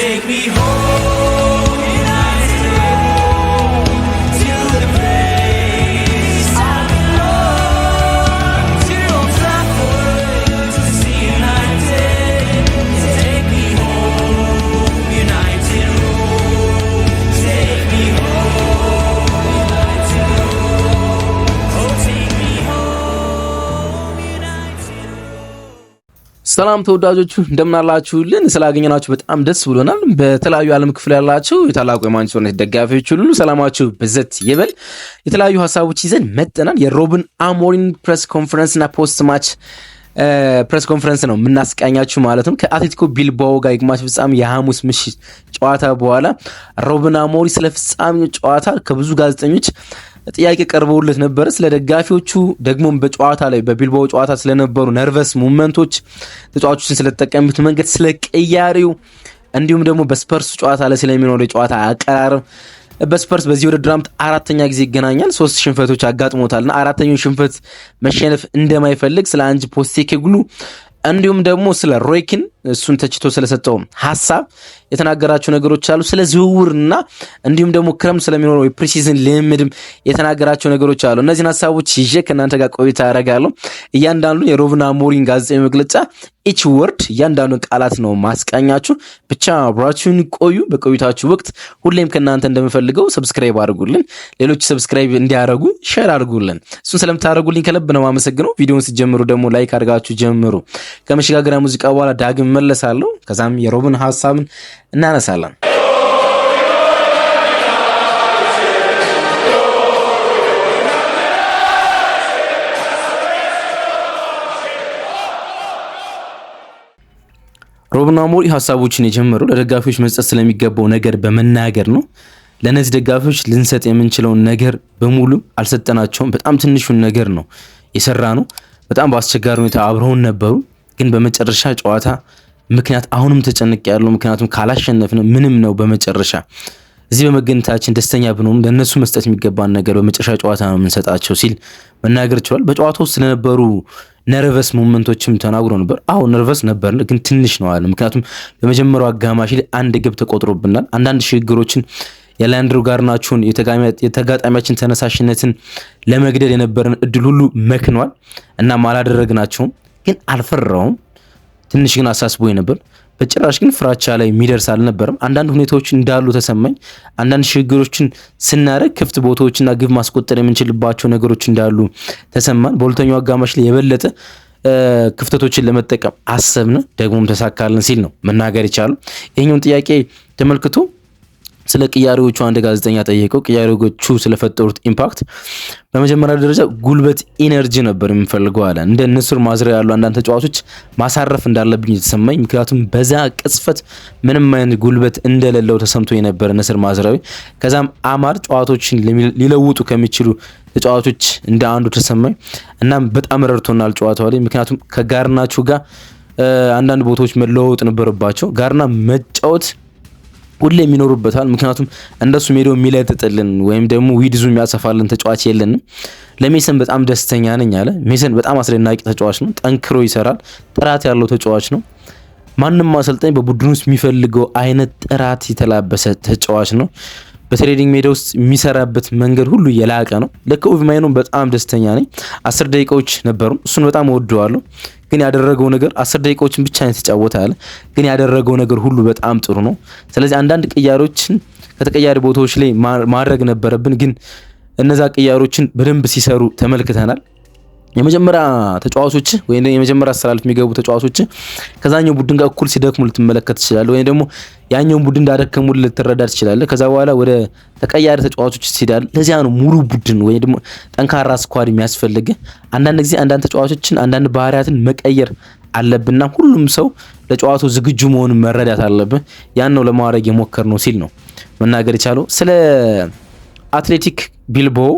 take me home, United, to the place I belong, to Old Trafford, to see United. Take me home, United Road. Take me home, United Road. Oh, take me home, United Road. ሰላም ተወዳጆቹ እንደምናላችሁልን ስላገኘናችሁ በጣም ደስ ብሎናል። በተለያዩ ዓለም ክፍል ያላችሁ የታላቁ የማንቸስተር ዩናይትድ ደጋፊዎች ሁሉ ሰላማችሁ በዘት ይበል። የተለያዩ ሀሳቦች ይዘን መጥተናል። የሮብን አሞሪም ፕሬስ ኮንፈረንስና ፖስት ማች ፕሬስ ኮንፈረንስ ነው የምናስቃኛችሁ ማለት ነው። ከአትሌቲኮ ቢልባኦ ጋር የግማሽ ፍጻሜ የሐሙስ ምሽት ጨዋታ በኋላ ሮብን አሞሪም ስለ ፍጻሜው ጨዋታ ከብዙ ጋዜጠኞች ጥያቄ ቀርበውለት ነበር። ስለ ደጋፊዎቹ ደግሞ በጨዋታ ላይ በቢልባኦ ጨዋታ ስለነበሩ ነርቨስ ሞመንቶች፣ ተጫዋቾችን ስለተጠቀሙት መንገድ፣ ስለ ቅያሬው እንዲሁም ደግሞ በስፐርስ ጨዋታ ላይ ስለሚኖረው የጨዋታ አቀራረብ። በስፐርስ በዚህ ውድድር ዓመት አራተኛ ጊዜ ይገናኛል። 3 ሽንፈቶች አጋጥሞታልና አራተኛው ሽንፈት መሸነፍ እንደማይፈልግ ስለ አንጅ ፖስቴኮግሉ እንዲሁም ደግሞ ስለ ሮይኪን እሱን ተችቶ ስለሰጠው ሐሳብ የተናገራቸው ነገሮች አሉ። ስለ ዝውውርና እንዲሁም ደግሞ ክረምት ስለሚኖረው የፕሪሲዝን ልምምድም የተናገራቸው ነገሮች አሉ። እነዚህን ሐሳቦች ይዤ ከእናንተ ጋር ቆይታ ያደርጋለሁ። እያንዳንዱን የሮብን አሞሪም ጋዜጣዊ መግለጫ ኢች ወርድ እያንዳንዱን ቃላት ነው ማስቃኛችሁ። ብቻ አብራችሁን ቆዩ። በቆይታችሁ ወቅት ሁሌም ከእናንተ እንደምፈልገው ሰብስክራይብ አድርጉልን፣ ሌሎች ሰብስክራይብ እንዲያደርጉ ሼር አድርጉልን። እሱን ስለምታደርጉልኝ ከልብ ነው የማመሰግነው። ቪዲዮውን ስትጀምሩ ደግሞ ላይክ አድርጋችሁ ጀምሩ። ከመሸጋገሪያ ሙዚቃ በኋላ ዳግም መለሳለሁ። ከዛም የሮብን ሐሳብን እናነሳለን። ሮብን አሞሪም ሐሳቦችን የጀመረው ለደጋፊዎች መስጠት ስለሚገባው ነገር በመናገር ነው። ለነዚህ ደጋፊዎች ልንሰጥ የምንችለውን ነገር በሙሉ አልሰጠናቸውም። በጣም ትንሹን ነገር ነው የሰራ ነው። በጣም በአስቸጋሪ ሁኔታ አብረውን ነበሩ። ግን በመጨረሻ ጨዋታ ምክንያት አሁንም ተጨንቅ ያለው ምክንያቱም ካላሸነፍን ምንም ነው። በመጨረሻ እዚህ በመገኘታችን ደስተኛ ብንሆንም ለነሱ መስጠት የሚገባን ነገር በመጨረሻ ጨዋታ ነው የምንሰጣቸው ሲል መናገር ይችላል። በጨዋታው ውስጥ ስለነበሩ ነርቨስ ሞመንቶችም ተናግሮ ነበር። አዎ ነርቨስ ነበርን፣ ግን ትንሽ ነው አለ። ምክንያቱም በመጀመሪያው አጋማሽ ላይ አንድ ግብ ተቆጥሮብናል። አንዳንድ ሽግግሮችን የላንድሮ ጋርናቾን የተጋጣሚያችን ተነሳሽነትን ለመግደል የነበረን እድል ሁሉ መክኗል እና አላደረግናቸውም። ግን አልፈራውም። ትንሽ ግን አሳስቦኝ ነበር። በጭራሽ ግን ፍራቻ ላይ የሚደርስ አልነበረም። አንዳንድ ሁኔታዎች እንዳሉ ተሰማኝ። አንዳንድ ሽግግሮችን ስናደርግ ክፍት ቦታዎችና ግብ ማስቆጠር የምንችልባቸው ነገሮች እንዳሉ ተሰማን። በሁለተኛው አጋማሽ ላይ የበለጠ ክፍተቶችን ለመጠቀም አሰብን፣ ደግሞም ተሳካልን ሲል ነው መናገር ይቻላል። ይሄኛውን ጥያቄ ተመልክቶ ስለ ቅያሬዎቹ አንድ ጋዜጠኛ ጠየቀው። ቅያሬዎቹ ስለፈጠሩት ኢምፓክት በመጀመሪያ ደረጃ ጉልበት ኢነርጂ ነበር የምፈልገው አለ። እንደ ንስር ማዝሪያ ያሉ አንዳንድ ተጫዋቾች ማሳረፍ እንዳለብኝ የተሰማኝ፣ ምክንያቱም በዛ ቅጽበት ምንም አይነት ጉልበት እንደሌለው ተሰምቶ የነበረ ንስር ማዝሪያዊ። ከዛም አማር ጨዋታዎችን ሊለውጡ ከሚችሉ ተጫዋቾች እንደ አንዱ ተሰማኝ። እናም በጣም ረድቶናል ጨዋታው ላይ፣ ምክንያቱም ከጋርናቾ ጋር አንዳንድ ቦታዎች መለዋወጥ ነበረባቸው። ጋርና መጫወት ሁሌ የሚኖሩበታል። ምክንያቱም እንደሱ ሜዳው የሚለጥጥልን ወይም ደግሞ ዊድዙ የሚያሰፋልን ተጫዋች የለንም። ለሜሰን በጣም ደስተኛ ነኝ አለ። ሜሰን በጣም አስደናቂ ተጫዋች ነው። ጠንክሮ ይሰራል። ጥራት ያለው ተጫዋች ነው። ማንም አሰልጣኝ በቡድን ውስጥ የሚፈልገው አይነት ጥራት የተላበሰ ተጫዋች ነው። በትሬኒንግ ሜዳ ውስጥ የሚሰራበት መንገድ ሁሉ የላቀ ነው። ለኮቪ ማይኖ በጣም ደስተኛ ነኝ። 10 ደቂቃዎች ነበሩ። እሱን በጣም ወደዋለሁ። ግን ያደረገው ነገር 10 ደቂቃዎችን ብቻ ነው የተጫወተ አለ። ግን ያደረገው ነገር ሁሉ በጣም ጥሩ ነው። ስለዚህ አንዳንድ ቅያሮችን ከተቀያሪ ቦታዎች ላይ ማድረግ ነበረብን። ግን እነዛ ቅያሮችን በደንብ ሲሰሩ ተመልክተናል። የመጀመሪያ ተጫዋቾች ወይም የመጀመሪያ አሰላለፍ የሚገቡ ተጫዋቾች ከዛኛው ቡድን ጋር እኩል ሲደክሙ ልትመለከት ትችላለህ፣ ወይም ደግሞ ያኛውን ቡድን እንዳደከሙ ልትረዳ ትችላለህ። ከዛ በኋላ ወደ ተቀያሪ ተጫዋቾች ሲዳል ለዚያ ነው ሙሉ ቡድን ወይም ደግሞ ጠንካራ ስኳድ የሚያስፈልግ። አንዳንድ ጊዜ አንዳንድ ተጫዋቾችን አንዳንድ ባህሪያትን መቀየር አለብና ሁሉም ሰው ለጨዋታው ዝግጁ መሆኑን መረዳት አለብህ። ያን ነው ለማድረግ የሞከርነው ሲል ነው መናገር የቻለው። ስለ አትሌቲክ ቢልባኦ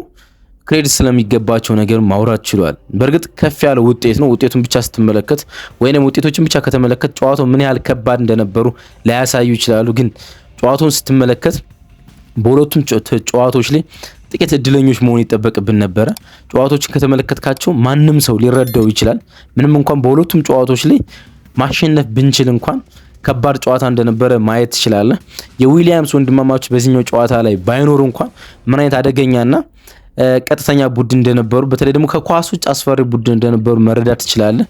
ክሬዲት ስለሚገባቸው ነገር ማውራት ችሏል። በእርግጥ ከፍ ያለ ውጤት ነው። ውጤቱን ብቻ ስትመለከት ወይንም ውጤቶችን ብቻ ከተመለከት ጨዋታው ምን ያህል ከባድ እንደነበሩ ላያሳዩ ይችላሉ። ግን ጨዋታውን ስትመለከት በሁለቱም ጨዋታዎች ላይ ጥቂት እድለኞች መሆን ይጠበቅብን ነበረ። ጨዋታዎችን ከተመለከትካቸው ማንም ሰው ሊረዳው ይችላል። ምንም እንኳን በሁለቱም ጨዋታዎች ላይ ማሸነፍ ብንችል እንኳን ከባድ ጨዋታ እንደነበረ ማየት ትችላለህ። የዊሊያምስ ወንድማማቾች በዚህኛው ጨዋታ ላይ ባይኖሩ እንኳን ምን አይነት አደገኛና ቀጥተኛ ቡድን እንደነበሩ በተለይ ደግሞ ከኳስ ውጭ አስፈሪ ቡድን እንደነበሩ መረዳት ትችላለህ።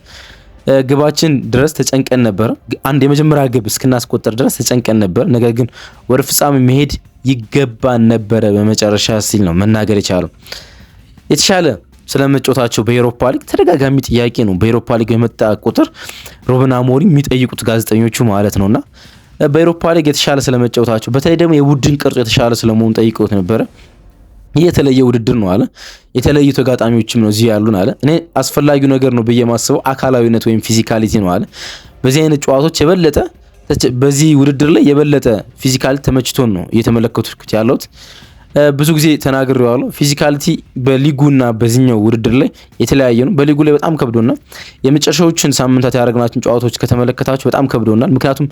ግባችን ድረስ ተጨንቀን ነበር። አንድ የመጀመሪያ ግብ እስክናስቆጠር ድረስ ተጨንቀን ነበር። ነገር ግን ወደ ፍጻሜ መሄድ ይገባን ነበረ በመጨረሻ ሲል ነው መናገር የቻለው። የተሻለ ስለመጫወታቸው በኤሮፓ ሊግ ተደጋጋሚ ጥያቄ ነው። በኤሮፓ ሊግ የመጣ ቁጥር ሩበን አሞሪም የሚጠይቁት ጋዜጠኞቹ ማለት ነውና በኤሮፓ ሊግ የተሻለ ስለመጫወታቸው በተለይ ደግሞ የቡድን ቅርጹ የተሻለ ስለመሆኑ ጠይቀውት ነበረ። የተለየ ውድድር ነው አለ። የተለዩ ተጋጣሚዎችም ነው እዚህ ያሉን አለ። እኔ አስፈላጊው ነገር ነው ብዬ ማስበው አካላዊነት ወይም ፊዚካሊቲ ነው አለ። በዚህ አይነት ጨዋታዎች የበለጠ በዚህ ውድድር ላይ የበለጠ ፊዚካሊቲ ተመችቶን ነው እየተመለከቱት ያለሁት። ብዙ ጊዜ ተናግሬዋለሁ። ፊዚካሊቲ በሊጉና በዚህኛው ውድድር ላይ የተለያየ ነው። በሊጉ ላይ በጣም ከብዶናል። የመጨረሻዎችን ሳምንታት ያደረግናቸውን ጨዋታዎች ከተመለከታችሁ በጣም ከብዶናል። ምክንያቱም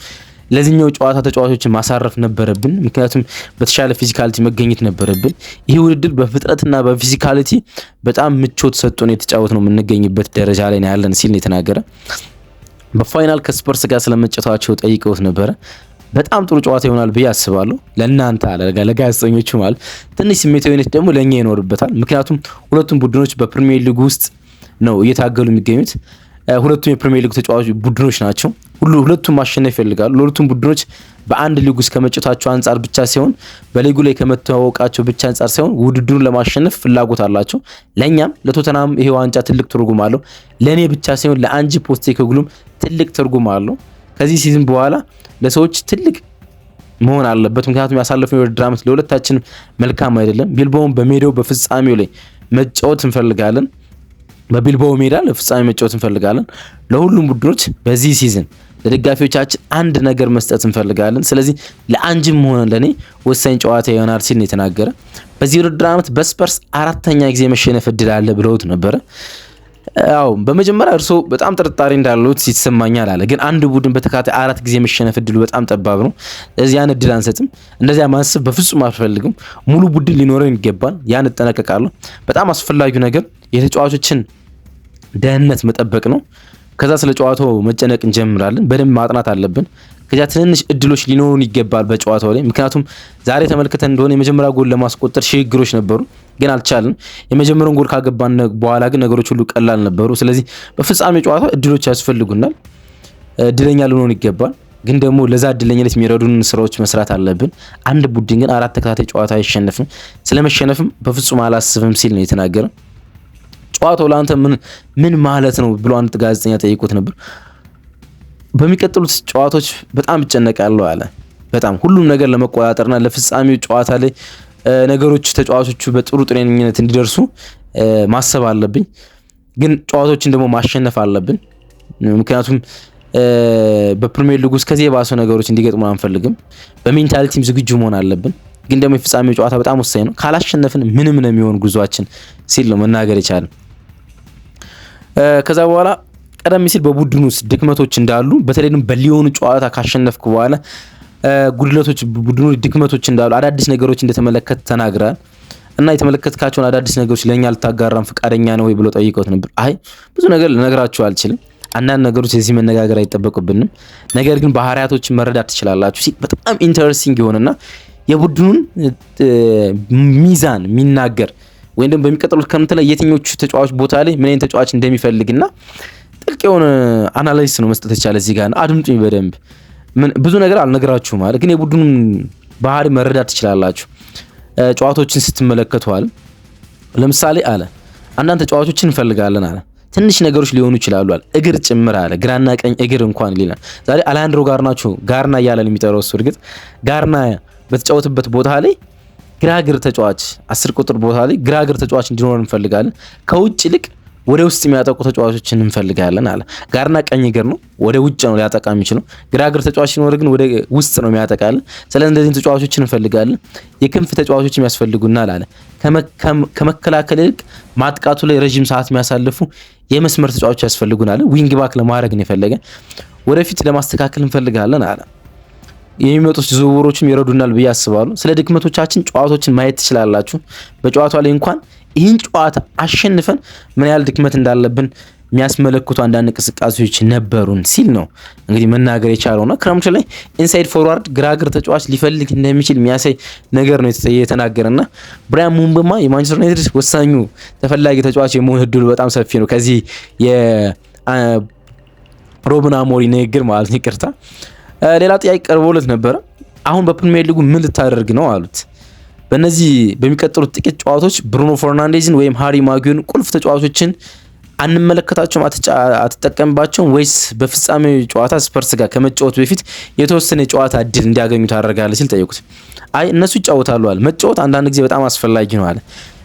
ለዚህኛው ጨዋታ ተጫዋቾችን ማሳረፍ ነበረብን። ምክንያቱም በተሻለ ፊዚካሊቲ መገኘት ነበረብን። ይህ ውድድር በፍጥነትና በፊዚካሊቲ በጣም ምቾት ሰጥቶን የተጫወት ነው የምንገኝበት ደረጃ ላይ ነው ያለን ሲል ነው የተናገረ። በፋይናል ከስፐርስ ጋር ስለመጫወታቸው ጠይቀውት ነበረ። በጣም ጥሩ ጨዋታ ይሆናል ብዬ አስባለሁ። ለእናንተ አለ ለጋዜጠኞቹ ማለት ትንሽ ስሜታዊነት ደግሞ ለእኛ ይኖርበታል። ምክንያቱም ሁለቱም ቡድኖች በፕሪሚየር ሊግ ውስጥ ነው እየታገሉ የሚገኙት። ሁለቱም የፕሪሚየር ሊግ ተጫዋች ቡድኖች ናቸው። ሁለቱም ማሸነፍ ይፈልጋሉ። ለሁለቱም ቡድኖች በአንድ ሊግ ውስጥ ከመጫወታቸው አንጻር ብቻ ሳይሆን በሊጉ ላይ ከመተዋወቃቸው ብቻ አንጻር ሳይሆን ውድድሩን ለማሸነፍ ፍላጎት አላቸው። ለኛም ለቶተናም ይሄ ዋንጫ ትልቅ ትርጉም አለው። ለኔ ብቻ ሳይሆን ለአንጂ ፖስቴኮግሉም ትልቅ ትርጉም አለው። ከዚህ ሲዝን በኋላ ለሰዎች ትልቅ መሆን አለበት። ምክንያቱም ያሳለፈው የውድድር ዓመት ለሁለታችን መልካም አይደለም። ቢልባውን በሜዳው በፍጻሜው ላይ መጫወት እንፈልጋለን። በቢልባኦ ሜዳ ለፍጻሜ መጫወት እንፈልጋለን። ለሁሉም ቡድኖች በዚህ ሲዝን ለደጋፊዎቻችን አንድ ነገር መስጠት እንፈልጋለን። ስለዚህ ለአንጅም ሆነ ለኔ ወሳኝ ጨዋታ ይሆናል ሲል ነው የተናገረ። በዚህ ውድድር ዓመት በስፐርስ 4ኛ ጊዜ መሸነፍ እድል አለ ብለውት ነበረ። ያው በመጀመሪያ እርሶ በጣም ጥርጣሬ እንዳሉት ይሰማኛል አለ። ግን አንድ ቡድን በተከታታይ 4 ጊዜ መሸነፍ እድሉ በጣም ጠባብ ነው። ስለዚህ ያን እድል አንሰጥም። እንደዚያ ማሰብ በፍጹም አልፈልግም። ሙሉ ቡድን ሊኖረን ይገባል። ያን እጠነቀቃለሁ። በጣም አስፈላጊው ነገር የተጫዋቾችን ደህንነት መጠበቅ ነው። ከዛ ስለ ጨዋታው መጨነቅ እንጀምራለን። በደንብ ማጥናት አለብን። ከዚያ ትንንሽ እድሎች ሊኖሩን ይገባል በጨዋታው ላይ። ምክንያቱም ዛሬ ተመልክተን እንደሆነ የመጀመሪያ ጎል ለማስቆጠር ሽግግሮች ነበሩ፣ ግን አልቻልን። የመጀመሪያውን ጎል ካገባን በኋላ ግን ነገሮች ሁሉ ቀላል ነበሩ። ስለዚህ በፍጻሜ ጨዋታ እድሎች ያስፈልጉናል። እድለኛ ልንሆን ይገባል። ግን ደግሞ ለዛ እድለኝነት የሚረዱን ስራዎች መስራት አለብን። አንድ ቡድን ግን 4 ተከታታይ ጨዋታ አይሸነፍም። ስለመሸነፍም በፍጹም አላስብም ሲል ነው የተናገረው። ጨዋታው ለአንተ ምን ማለት ነው ብሎ አንድ ጋዜጠኛ ጠይቆት ነበር። በሚቀጥሉት ጨዋታዎች በጣም እጨነቃለሁ አለ። በጣም ሁሉም ነገር ለመቆጣጠርና ለፍጻሜው ጨዋታ ላይ ነገሮች ተጫዋቾቹ በጥሩ ጤነኝነት እንዲደርሱ ማሰብ አለብኝ። ግን ጨዋታዎችን ደግሞ ማሸነፍ አለብን። ምክንያቱም በፕሪሚየር ሊግ ውስጥ ከዚህ የባሰ ነገሮች እንዲገጥሙ አንፈልግም። በሜንታሊቲም ዝግጁ መሆን አለብን። ግን ደግሞ የፍጻሜው ጨዋታ በጣም ወሳኝ ነው። ካላሸነፍን ምንም ነው የሚሆን ጉዟችን ሲል ነው መናገር የቻለ። ከዛ በኋላ ቀደም ሲል በቡድኑ ውስጥ ድክመቶች እንዳሉ በተለይም በሊዮኑ ጨዋታ ካሸነፍኩ በኋላ ጉድለቶች ቡድኑ ድክመቶች እንዳሉ አዳዲስ ነገሮች እንደተመለከተ ተናግራል። እና የተመለከትካቸውን አዳዲስ ነገሮች ለኛ ልታጋራም ፈቃደኛ ነው ወይ ብሎ ጠይቀውት ነበር። አይ ብዙ ነገር ልነግራችሁ አልችልም። አንዳንድ ነገሮች እዚህ መነጋገር አይጠበቅብንም። ነገር ግን ባህሪያቶችን መረዳት ትችላላችሁ ሲል በጣም ኢንተረስቲንግ የሆነና የቡድኑን ሚዛን የሚናገር ወይም ደግሞ በሚቀጥሉት ክረምት ላይ የትኞቹ ተጫዋች ቦታ ላይ ምን አይነት ተጫዋች እንደሚፈልግና ጥልቅ የሆነ አናላይዝ ነው መስጠት የቻለ እዚህ ጋር አድምጡኝ በደንብ። ብዙ ነገር አልነግራችሁም ማለት ግን የቡድኑን ባህሪ መረዳት ትችላላችሁ ጨዋታዎችን ስትመለከቱ አለ። ለምሳሌ አለ አንዳንድ ተጫዋቾችን እንፈልጋለን አለ ትንሽ ነገሮች ሊሆኑ ይችላሉ አለ እግር ጭምር አለ ግራና ቀኝ እግር እንኳን ሊላል ዛሬ አላንድሮ ጋርና እያለን የሚጠራው እሱ እርግጥ ጋርና በተጫወተበት ቦታ ላይ ግራግር ተጫዋች 10 ቁጥር ቦታ ላይ ግራግር ተጫዋች እንዲኖር እንፈልጋለን። ከውጭ ይልቅ ወደ ውስጥ የሚያጠቁ ተጫዋቾችን እንፈልጋለን አለ። ጋርና ቀኝ እግር ነው፣ ወደ ውጭ ነው ሊያጠቃ የሚችለው። ግራግር ተጫዋች ሲኖር ግን ወደ ውስጥ ነው የሚያጠቃልን። ስለዚህ እንደዚህ ተጫዋቾችን እንፈልጋለን። የክንፍ ተጫዋቾች የሚያስፈልጉናል አለ። ከመከላከል ይልቅ ማጥቃቱ ላይ ረጅም ሰዓት የሚያሳልፉ የመስመር ተጫዋቾች ያስፈልጉናል። ዊንግ ባክ ለማድረግ ነው የፈለገ። ወደፊት ለማስተካከል እንፈልጋለን አለ። የሚመጡት ዝውውሮችም ይረዱናል ብዬ አስባለሁ። ስለ ድክመቶቻችን ጨዋታዎችን ማየት ትችላላችሁ። በጨዋታው ላይ እንኳን ይህን ጨዋታ አሸንፈን ምን ያህል ድክመት እንዳለብን የሚያስመለክቱ አንዳንድ እንቅስቃሴዎች ነበሩን ሲል ነው እንግዲህ መናገር የቻለውና ክረምት ላይ ኢንሳይድ ፎርዋርድ ግራግር ተጫዋች ሊፈልግ እንደሚችል የሚያሳይ ነገር ነው የተናገረና ብራያን ሙምባማ የማንቸስተር ዩናይትድ ወሳኙ ተፈላጊ ተጫዋች የመሆን እድሉ በጣም ሰፊ ነው። ከዚህ የሮብን አሞሪም ንግግር ማለት ነው። ይቅርታ ሌላ ጥያቄ ቀርቦለት ነበረ። አሁን በፕሪሚየር ሊጉ ምን ልታደርግ ነው አሉት። በእነዚህ በሚቀጥሉት ጥቂት ጨዋታዎች ብሩኖ ፈርናንዴዝን ወይም ሃሪ ማጉዌርን ቁልፍ ተጫዋቾችን አንመለከታቸውም፣ አትጠቀምባቸውም ወይስ በፍጻሜ ጨዋታ ስፐርስ ጋር ከመጫወት በፊት የተወሰነ የጨዋታ እድል እንዲያገኙ ታደርጋለህ ሲል ጠየቁት። አይ እነሱ ይጫወታሉ አለ። መጫወት አንዳንድ ጊዜ በጣም አስፈላጊ ነው አለ።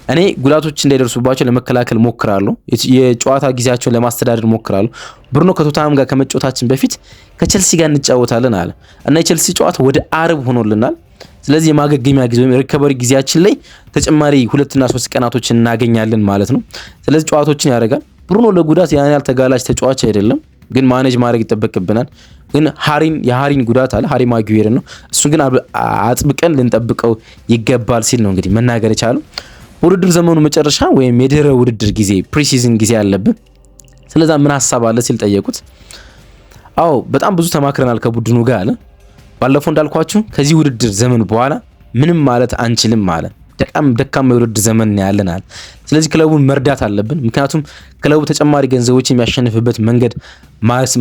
እኔ ጉዳቶች እንዳይደርሱባቸው ለመከላከል ሞክራለሁ፣ የጨዋታ ጊዜያቸውን ለማስተዳደር ሞክራለሁ። ብሩኖ ከቶተንሃም ጋር ከመጫወታችን በፊት ከቸልሲ ጋር እንጫወታለን አለ እና የቸልሲ ጨዋታ ወደ አርብ ሆኖልናል። ስለዚህ የማገገሚያ ጊዜ ወይም ሪከቨሪ ጊዜያችን ላይ ተጨማሪ 2 እና 3 ቀናቶችን እናገኛለን ማለት ነው። ስለዚህ ጨዋታዎችን ያደርጋል። ብሩኖ ለጉዳት ያን ያህል ተጋላጭ ተጫዋች አይደለም፣ ግን ማኔጅ ማድረግ ይጠበቅብናል። ግን የሃሪን ጉዳት አለ፣ ሃሪ ማጉዌርን ነው። እሱን ግን አጥብቀን ልንጠብቀው ይገባል ሲል ነው እንግዲህ መናገር የቻለው። ውድድር ዘመኑ መጨረሻ ወይም የድህረ ውድድር ጊዜ ፕሪሲዝን ጊዜ አለብን፣ ስለዛ ምን ሀሳብ አለ ሲል ጠየቁት። አዎ በጣም ብዙ ተማክረናል ከቡድኑ ጋር አለ። ባለፈው እንዳልኳችሁ ከዚህ ውድድር ዘመን በኋላ ምንም ማለት አንችልም አለ። ደካማ የውድድር ዘመን ያለን አለ። ስለዚህ ክለቡን መርዳት አለብን፣ ምክንያቱም ክለቡ ተጨማሪ ገንዘቦች የሚያሸንፍበት መንገድ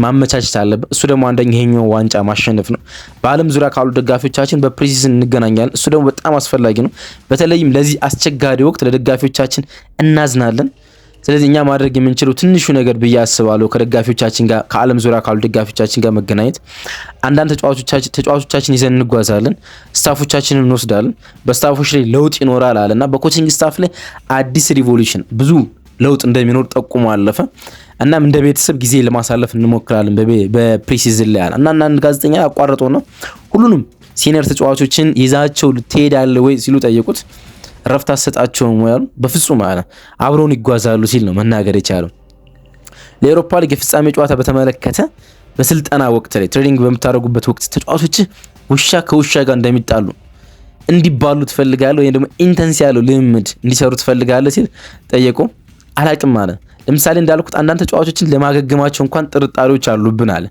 ማመቻቸት አለብን። እሱ ደግሞ አንደኛ ይሄኛው ዋንጫ ማሸነፍ ነው። በዓለም ዙሪያ ካሉ ደጋፊዎቻችን በፕሪሲዝን እንገናኛለን። እሱ ደግሞ በጣም አስፈላጊ ነው። በተለይም ለዚህ አስቸጋሪ ወቅት ለደጋፊዎቻችን እናዝናለን። ስለዚህ እኛ ማድረግ የምንችለው ትንሹ ነገር ብዬ አስባለሁ ከደጋፊዎቻችን ጋር ከዓለም ዙሪያ ካሉ ደጋፊዎቻችን ጋር መገናኘት። አንዳንድ ተጫዋቾቻችን ይዘን እንጓዛለን፣ ስታፎቻችንን እንወስዳለን። በስታፎች ላይ ለውጥ ይኖራል አለና በኮቺንግ ስታፍ ላይ አዲስ ሪቮሉሽን ብዙ ለውጥ እንደሚኖር ጠቁሞ አለፈ። እናም እንደ ቤተሰብ ጊዜ ለማሳለፍ እንሞክራለን በፕሪሲዝን ላይ አለ እና አንድ ጋዜጠኛ አቋርጦና ሁሉንም ሲኒየር ተጫዋቾችን ይዛቸው ትሄዳለህ ወይ ሲሉ ጠየቁት። ረፍት አሰጣቸውም ያሉ በፍጹም አለ አብረውን ይጓዛሉ ሲል ነው መናገር የቻለው። ለአውሮፓ ሊግ የፍጻሜ ጨዋታ በተመለከተ በስልጠና ወቅት ላይ ትሬኒንግ በምታደርጉበት ወቅት ተጫዋቾች ውሻ ከውሻ ጋር እንደሚጣሉ እንዲባሉ ትፈልጋለህ ወይ ደግሞ ኢንተንስ ያለው ልምምድ እንዲሰሩ ትፈልጋለህ ሲል ጠየቁ። አላቅም አለ። ለምሳሌ እንዳልኩት አንዳንድ ተጫዋቾችን ለማገገማቸው እንኳን ጥርጣሬዎች አሉብን አለ።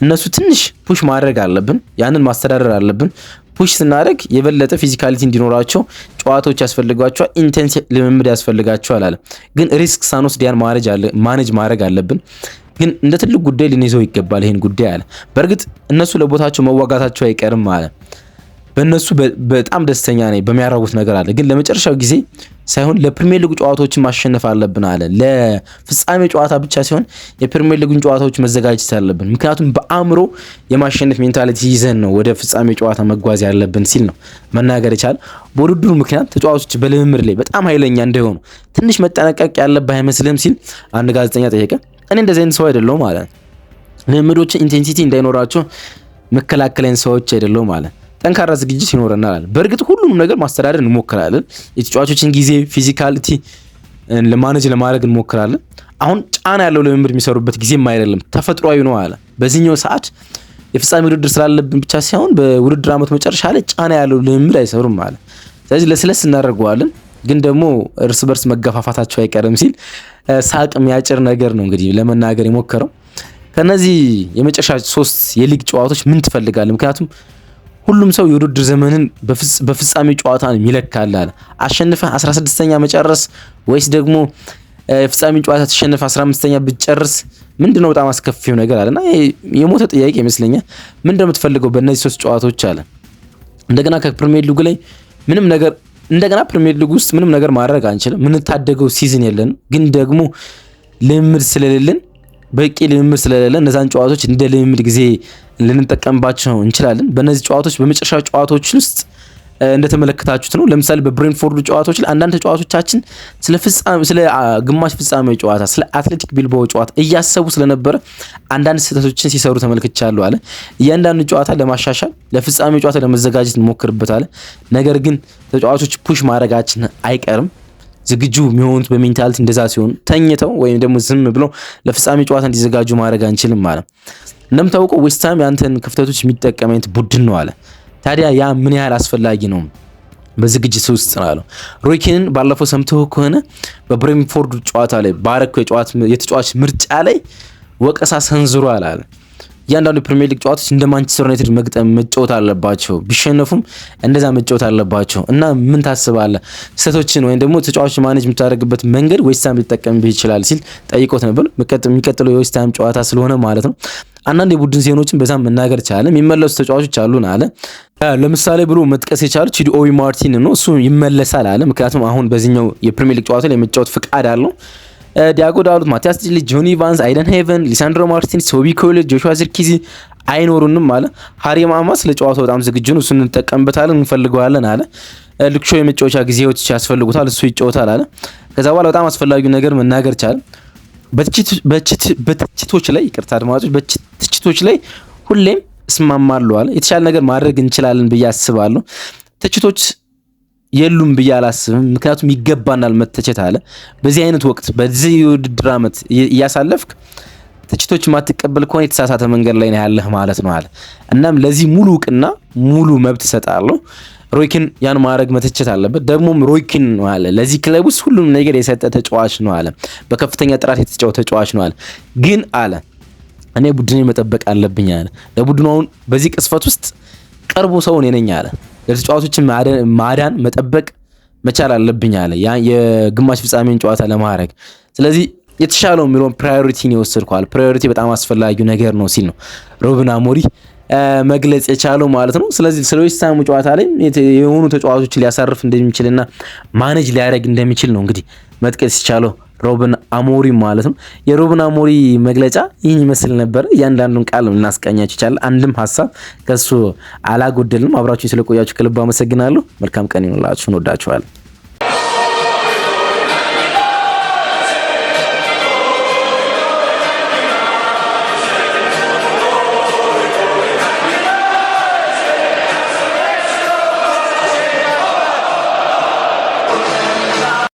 እነሱ ትንሽ ፑሽ ማድረግ አለብን፣ ያንን ማስተዳደር አለብን። ፑሽ ስናደርግ የበለጠ ፊዚካሊቲ እንዲኖራቸው ጨዋታዎች ያስፈልጓቸዋል፣ ኢንቴንስ ልምምድ ያስፈልጋቸዋል አለ። ግን ሪስክ ሳንወስድ ያን ማኔጅ ማድረግ አለብን። ግን እንደ ትልቅ ጉዳይ ልንይዘው ይገባል ይሄን ጉዳይ አለ። በእርግጥ እነሱ ለቦታቸው መዋጋታቸው አይቀርም አለ። በእነሱ በጣም ደስተኛ ነኝ በሚያደርጉት ነገር አለ። ግን ለመጨረሻው ጊዜ ሳይሆን ለፕሪሚየር ሊግ ጨዋታዎችን ማሸነፍ አለብን አለ። ለፍጻሜ ጨዋታ ብቻ ሳይሆን የፕሪሚየር ሊጉን ጨዋታዎች መዘጋጀት አለብን። ምክንያቱም በአእምሮ የማሸነፍ ሜንታሊቲ ይዘን ነው ወደ ፍጻሜ ጨዋታ መጓዝ ያለብን ሲል ነው መናገር የቻለ። በውድድሩ ምክንያት ተጫዋቾች በልምምድ ላይ በጣም ኃይለኛ እንዳይሆኑ ትንሽ መጠነቀቅ ያለብህ አይመስልም ሲል አንድ ጋዜጠኛ ጠየቀ። እኔ እንደዚህ አይነት ሰው አይደለሁም አለ። ልምምዶችን ኢንቴንሲቲ እንዳይኖራቸው መከላከለን ሰዎች አይደለሁም አለ። ጠንካራ ዝግጅት ይኖረናል። በእርግጥ ሁሉንም ነገር ማስተዳደር እንሞክራለን። የተጫዋቾችን ጊዜ ፊዚካሊቲ ለማኔጅ ለማድረግ እንሞክራለን። አሁን ጫና ያለው ልምምድ የሚሰሩበት ጊዜም አይደለም፣ ተፈጥሯዊ ነው አለ። በዚህኛው ሰዓት የፍጻሜ ውድድር ስላለብን ብቻ ሳይሆን በውድድር ዓመት መጨረሻ ላይ ጫና ያለው ልምምድ አይሰሩም አለ። ስለዚህ ለስለስ እናደርገዋለን፣ ግን ደግሞ እርስ በርስ መገፋፋታቸው አይቀርም ሲል ሳቅ የሚያጭር ነገር ነው እንግዲህ ለመናገር የሞከረው። ከነዚህ የመጨረሻ 3 የሊግ ጨዋታዎች ምን ትፈልጋለህ? ምክንያቱም ሁሉም ሰው የውድድር ዘመንን በፍጻሜ ጨዋታ ነው ይለካል አለ። አሸንፈህ 16ኛ መጨረስ ወይስ ደግሞ የፍጻሜ ጨዋታ ተሸንፈህ 15ኛ ብትጨርስ ምንድነው በጣም አስከፊው ነገር አለና የሞተ ጥያቄ ይመስለኛል። ምን እንደምትፈልገው በእነዚህ 3 ጨዋታዎች አለ። እንደገና ከፕሪሚየር ሊጉ ላይ ምንም ነገር እንደገና ፕሪሚየር ሊግ ውስጥ ምንም ነገር ማድረግ አንችልም። ምን ታደገው ሲዝን የለን፣ ግን ደግሞ ልምምድ ስለሌለን በቂ ልምምድ ስለሌለን እነዛን ጨዋታዎች እንደ ልምምድ ጊዜ ልንጠቀምባቸው እንችላለን። በእነዚህ ጨዋታዎች በመጨረሻ ጨዋታዎች ውስጥ እንደተመለከታችሁት ነው። ለምሳሌ በብሬንትፎርድ ጨዋታዎች ላይ አንዳንድ ተጫዋቾቻችን ስለ ግማሽ ፍጻሜ ጨዋታ ስለ አትሌቲክ ቢልባኦ ጨዋታ እያሰቡ ስለነበረ አንዳንድ ስህተቶችን ሲሰሩ ተመልክቻለሁ አለ። እያንዳንዱ ጨዋታ ለማሻሻል ለፍጻሜ ጨዋታ ለመዘጋጀት እንሞክርበታለን። ነገር ግን ተጫዋቾች ፑሽ ማድረጋችን አይቀርም። ዝግጁ የሚሆኑት በሜንታሊቲ እንደዛ ሲሆን ተኝተው ወይም ደግሞ ዝም ብለው ለፍጻሜ ጨዋታ እንዲዘጋጁ ማድረግ አንችልም አለ። እንደምታውቀው ዌስትሃም ያንተን ክፍተቶች የሚጠቀም አይነት ቡድን ነው አለ። ታዲያ ያ ምን ያህል አስፈላጊ ነው? በዝግጅት ውስጥ ነው አለው። ሮይ ኪንን ባለፈው ሰምተው ከሆነ በብሬንትፎርድ ጨዋታ ላይ ባረከው የተጫዋች ምርጫ ላይ ወቀሳ ሰንዝሯል አለ። እያንዳንዱ ፕሪሚየር ሊግ ጨዋታዎች እንደ ማንቸስተር ዩናይትድ መጫወት አለባቸው፣ ቢሸነፉም እንደዛ መጫወት አለባቸው እና ምን ታስባለህ ስህተቶችን ወይም ደግሞ ተጫዋች ማኔጅ የምታደርግበት መንገድ ዌስትሃም ሊጠቀምብህ ይችላል ሲል ጠይቆት ነበር። የሚቀጥለው የዌስትሃም ጨዋታ ስለሆነ ማለት ነው። አንዳንድ የቡድን ዜናዎችን በዛም መናገር ቻለ። የሚመለሱ ተጫዋቾች አሉን አለ። ለምሳሌ ብሎ መጥቀስ የቻሉ ቺዲ ኦቢ ማርቲን ነው። እሱ ይመለሳል አለ። ምክንያቱም አሁን በዚህኛው የፕሪሚየር ሊግ ጨዋታ ላይ የመጫወት ፍቃድ አለው። ዲያጎ ዳሎት፣ ማቲያስ ዲሊ፣ ጆኒ ቫንስ፣ አይደን ሄቨን፣ ሊሳንድሮ ማርቲን፣ ሶቢ ኮሌጅ፣ ጆሹዋ ዚርክዚ አይኖሩንም አለ። ሃሪ ማማስ ለጨዋታው በጣም ዝግጁ ነው። እሱን እንጠቀምበታለን፣ እንፈልገዋለን አለ። ልክሾ የመጫወቻ ጊዜዎች ያስፈልጉታል፣ እሱ ይጫወታል አለ። ከዛ በኋላ በጣም አስፈላጊው ነገር መናገር ቻለ። በትችቶች ላይ ይቅርታ አድማጮች፣ በትችቶች ላይ ሁሌም እስማማለሁ አለ። የተሻለ ነገር ማድረግ እንችላለን ብዬ አስባለሁ። ትችቶች የሉም ብዬ አላስብም፣ ምክንያቱም ይገባናል መተቸት አለ። በዚህ አይነት ወቅት በዚህ የውድድር ዓመት እያሳለፍክ ትችቶች ማትቀበል ከሆነ የተሳሳተ መንገድ ላይ ነው ያለህ ማለት ነው አለ። እናም ለዚህ ሙሉ እውቅና ሙሉ መብት እሰጣለሁ። ሮይኪን ያን ማድረግ መተቸት አለበት። ደግሞም ሮይኪን ነው አለ ለዚህ ክለብ ውስጥ ሁሉም ነገር የሰጠ ተጫዋች ነው አለ። በከፍተኛ ጥራት የተጫወተ ተጫዋች ነው አለ። ግን አለ እኔ ቡድኔ መጠበቅ አለብኝ አለ። ለቡድኑ አሁን በዚህ ቅስፈት ውስጥ ቀርቦ ሰው እኔ ነኝ አለ። ለተጫዋቾችን ማዳን መጠበቅ መቻል አለብኝ አለ ያ የግማሽ ፍጻሜን ጨዋታ ለማድረግ። ስለዚህ የተሻለው የሚለውን ፕራዮሪቲን ይወስድኳል። ፕራዮሪቲ በጣም አስፈላጊው ነገር ነው ሲል ነው ሩበን አሞሪም መግለጽ የቻለው ማለት ነው። ስለዚህ ስለ ዌስትሃም ጨዋታ ላይ የሆኑ ተጫዋቾችን ሊያሳርፍ እንደሚችልና ማኔጅ ሊያደርግ እንደሚችል ነው እንግዲህ መጥቀስ የቻለው ሩበን አሞሪም ማለት ነው። የሩበን አሞሪም መግለጫ ይህን ይመስል ነበር። እያንዳንዱን ቃል እናስቃኛችሁ ይቻላል። አንድም ሀሳብ ከሱ አላጎደልንም። አብራችሁኝ ስለቆያችሁ ከልብ አመሰግናለሁ። መልካም ቀን ይሁንላችሁ። እንወዳችኋለን።